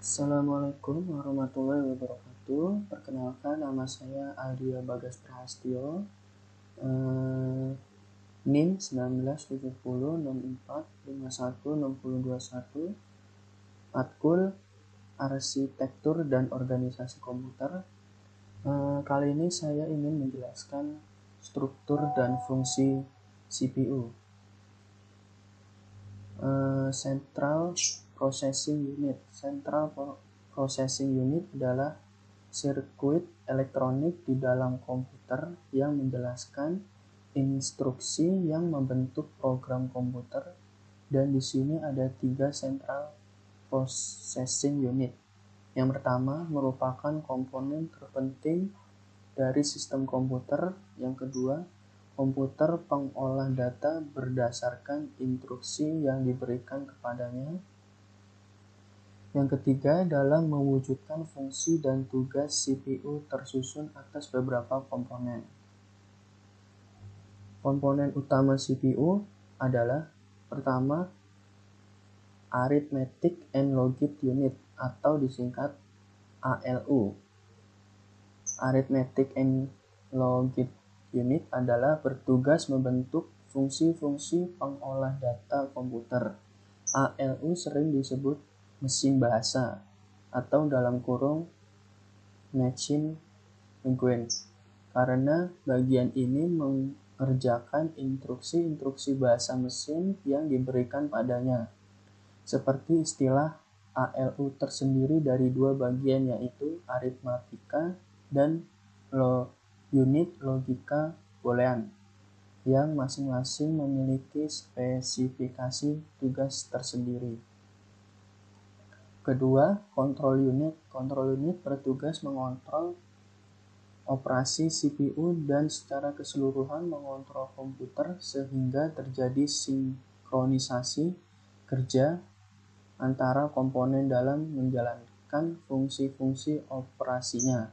Assalamualaikum warahmatullahi wabarakatuh. Perkenalkan, nama saya Aldia Bagas Prahastyo, NIM 197064516021, Matkul Arsitektur dan Organisasi Komputer. Kali ini saya ingin menjelaskan struktur dan fungsi CPU. Central Processing Unit. Central Processing Unit adalah sirkuit elektronik di dalam komputer yang menjelaskan instruksi yang membentuk program komputer, dan di sini ada 3 Central Processing Unit. Yang pertama merupakan komponen terpenting dari sistem komputer. Yang kedua, komputer pengolah data berdasarkan instruksi yang diberikan kepadanya. Yang ketiga, dalam mewujudkan fungsi dan tugas CPU tersusun atas beberapa komponen. Komponen utama CPU adalah pertama, Arithmetic and Logic Unit atau disingkat ALU. Arithmetic and Logic Unit adalah bertugas membentuk fungsi-fungsi pengolah data komputer. ALU sering disebut mesin bahasa atau dalam kurung machine language karena bagian ini mengerjakan instruksi-instruksi bahasa mesin yang diberikan padanya. Seperti istilah ALU tersendiri dari 2 bagian, yaitu aritmatika dan unit logika boolean, yang masing-masing memiliki spesifikasi tugas tersendiri. Kedua, control unit. Control unit bertugas mengontrol operasi CPU dan secara keseluruhan mengontrol komputer sehingga terjadi sinkronisasi kerja antara komponen dalam menjalankan fungsi-fungsi operasinya.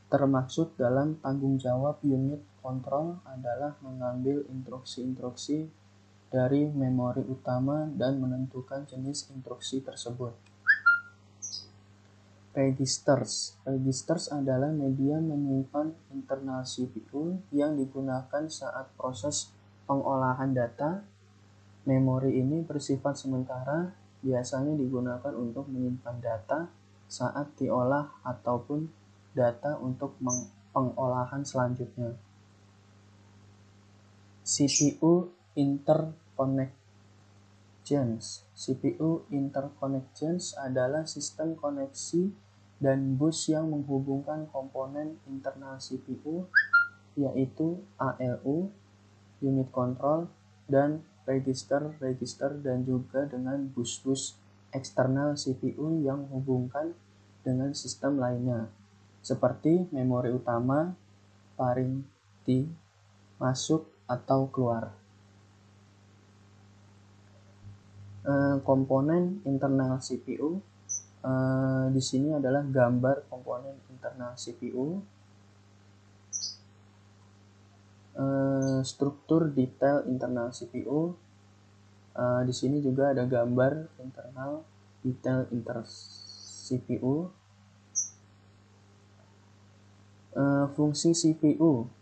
Termaksud dalam tanggung jawab unit kontrol adalah mengambil instruksi-instruksi dari memori utama dan menentukan jenis instruksi tersebut. Registers. Registers adalah media menyimpan internal CPU yang digunakan saat proses pengolahan data. Memori ini bersifat sementara, biasanya digunakan untuk menyimpan data saat diolah ataupun data untuk pengolahan selanjutnya. CPU Interconnections. CPU Interconnections adalah sistem koneksi dan bus yang menghubungkan komponen internal CPU, yaitu ALU, unit control, dan register dan juga dengan bus-bus eksternal CPU yang menghubungkan dengan sistem lainnya, seperti memori utama, parinti, masuk atau keluar. Komponen internal CPU. Di sini adalah gambar komponen internal CPU. Struktur detail internal CPU. Di sini juga ada gambar internal detail CPU. Fungsi CPU.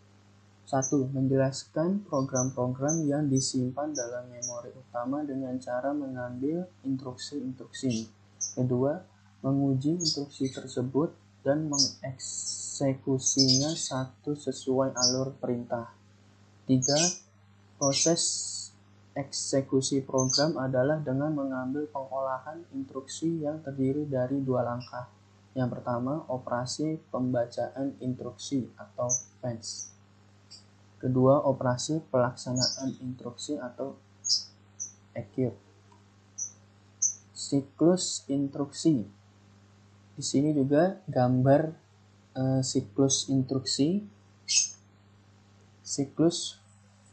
1. Menjelaskan program-program yang disimpan dalam memori utama dengan cara mengambil instruksi-instruksi. Kedua, menguji instruksi tersebut dan mengeksekusinya sesuai alur perintah. 3. Proses eksekusi program adalah dengan mengambil pengolahan instruksi yang terdiri dari 2 langkah. Yang pertama, operasi pembacaan instruksi atau fetch. Kedua, operasi pelaksanaan instruksi atau execute. Siklus instruksi. Di sini juga gambar siklus instruksi, siklus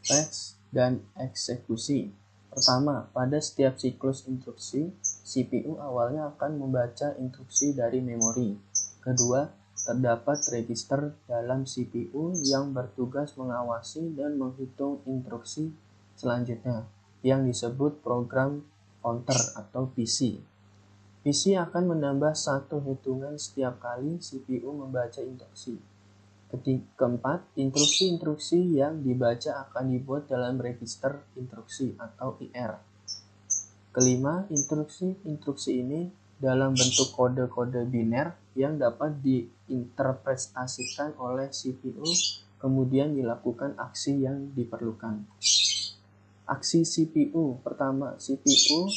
fetch dan eksekusi. Pertama, pada setiap siklus instruksi, CPU awalnya akan membaca instruksi dari memori. Kedua, terdapat register dalam CPU yang bertugas mengawasi dan menghitung instruksi selanjutnya, yang disebut program counter atau PC. PC akan menambah satu hitungan setiap kali CPU membaca instruksi. Keempat, instruksi-instruksi yang dibaca akan dibuat dalam register instruksi atau IR. Kelima, instruksi-instruksi ini dalam bentuk kode-kode biner yang dapat diinterpretasikan oleh CPU, kemudian dilakukan aksi yang diperlukan. Aksi CPU. Pertama, CPU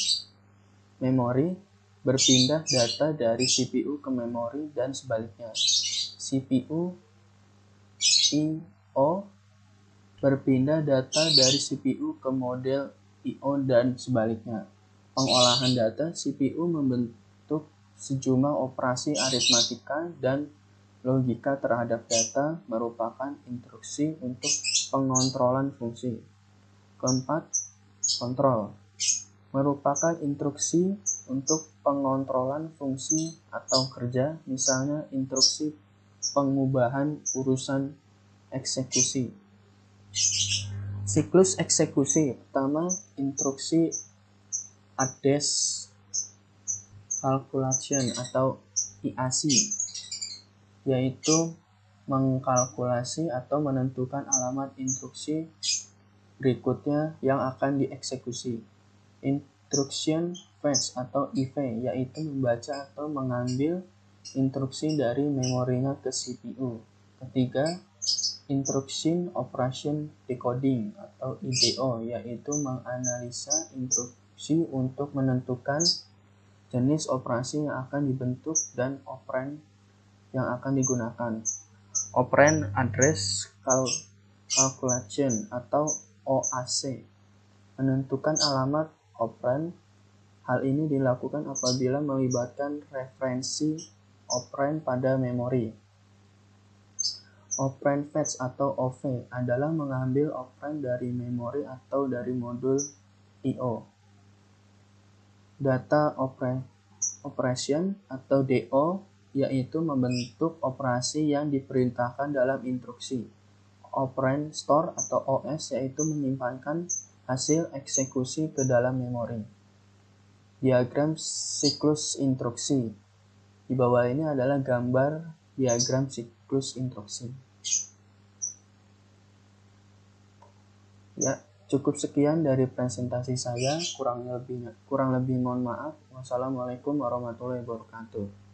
memori berpindah data dari CPU ke memori dan sebaliknya. CPU I/O berpindah data dari CPU ke model I/O dan sebaliknya. Pengolahan data, CPU membentuk sejumlah operasi aritmatika dan logika terhadap data merupakan instruksi untuk pengontrolan fungsi. Keempat, kontrol merupakan instruksi untuk pengontrolan fungsi atau kerja, misalnya instruksi pengubahan urusan eksekusi. Siklus eksekusi. Pertama, instruksi address calculation atau IAC, yaitu mengkalkulasi atau menentukan alamat instruksi berikutnya yang akan dieksekusi. Instruction fetch atau IV, yaitu membaca atau mengambil instruksi dari memorinya ke CPU. Ketiga, Instruction Operation Decoding atau IDO, yaitu menganalisa instruksi untuk menentukan jenis operasi yang akan dibentuk dan operand yang akan digunakan. Operand Address Calculation atau OAC, menentukan alamat operand. Hal ini dilakukan apabila melibatkan referensi operand pada memori. Operand fetch atau OV adalah mengambil operand dari memori atau dari modul I/O. Data operation atau DO, yaitu membentuk operasi yang diperintahkan dalam instruksi. Operand store atau OS, yaitu menyimpankan hasil eksekusi ke dalam memori. Diagram siklus instruksi. Di bawah ini adalah gambar diagram siklus instruksi. Ya, cukup sekian dari presentasi saya. Kurang lebih mohon maaf. Wassalamualaikum warahmatullahi wabarakatuh.